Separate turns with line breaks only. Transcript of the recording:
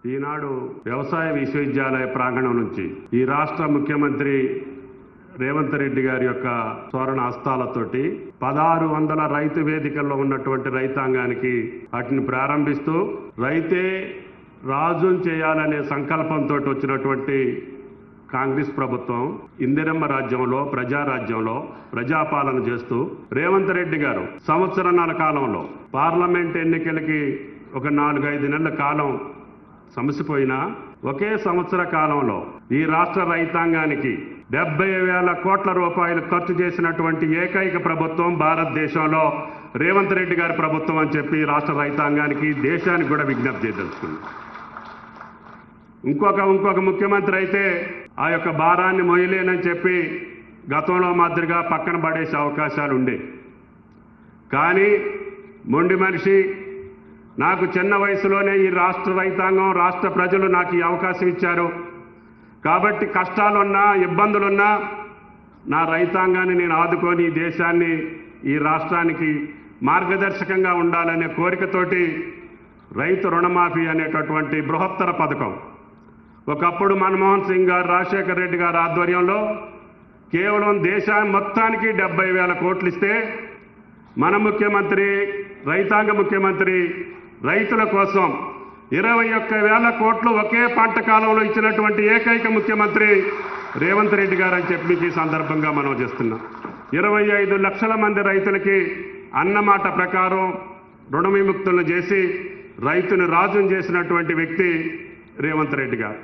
ఈనాడు వ్యవసాయ విశ్వవిద్యాలయ ప్రాంగణం నుంచి ఈ రాష్ట్ర ముఖ్యమంత్రి రేవంత్ రెడ్డి గారి యొక్క స్వర్ణ హస్తాలతోటి 1600 రైతు వేదికల్లో ఉన్నటువంటి రైతాంగానికి వాటిని ప్రారంభిస్తూ రైతే రాజును చేయాలనే సంకల్పంతో వచ్చినటువంటి కాంగ్రెస్ ప్రభుత్వం ఇందిరమ్మ రాజ్యంలో ప్రజారాజ్యంలో ప్రజాపాలన చేస్తూ రేవంత్ రెడ్డి గారు సంవత్సరాల కాలంలో పార్లమెంట్ ఎన్నికలకి ఒక 4-5 నెలల కాలం సమసిపోయినా ఒకే సంవత్సర కాలంలో ఈ రాష్ట్ర రైతాంగానికి 70,000 కోట్ల రూపాయలు ఖర్చు చేసినటువంటి ఏకైక ప్రభుత్వం భారతదేశంలో రేవంత్ రెడ్డి గారి ప్రభుత్వం అని చెప్పి రాష్ట్ర రైతాంగానికి దేశానికి కూడా విజ్ఞప్తి చేయదలుచుకుంది. ఇంకొక ముఖ్యమంత్రి అయితే ఆ యొక్క భారాన్ని మొయ్యలేనని చెప్పి గతంలో మాదిరిగా పక్కన పడేసే అవకాశాలు ఉండే. కానీ మొండి మనిషి నాకు చిన్న వయసులోనే ఈ రాష్ట్ర రైతాంగం రాష్ట్ర ప్రజలు నాకు ఈ అవకాశం ఇచ్చారు కాబట్టి కష్టాలున్నా ఇబ్బందులున్నా నా రైతాంగాన్ని నేను ఆదుకొని ఈ దేశాన్ని ఈ రాష్ట్రానికి మార్గదర్శకంగా ఉండాలనే కోరికతోటి రైతు రుణమాఫీ అనేటటువంటి బృహత్తర పథకం ఒకప్పుడు మన్మోహన్ సింగ్ గారు రాజశేఖర్ రెడ్డి గారి ఆధ్వర్యంలో కేవలం దేశాన్ని మొత్తానికి 70,000 కోట్లు ఇస్తే మన ముఖ్యమంత్రి రైతాంగ ముఖ్యమంత్రి రైతుల కోసం 21,000 కోట్లు ఒకే పంట కాలంలో ఇచ్చినటువంటి ఏకైక ముఖ్యమంత్రి రేవంత్ రెడ్డి గారు అని చెప్పి ఈ సందర్భంగా మనం చేస్తున్నాం. 25 లక్షల మంది రైతులకి అన్నమాట ప్రకారం రుణ విముక్తులను చేసి రైతును రాజును చేసినటువంటి వ్యక్తి రేవంత్ రెడ్డి గారు.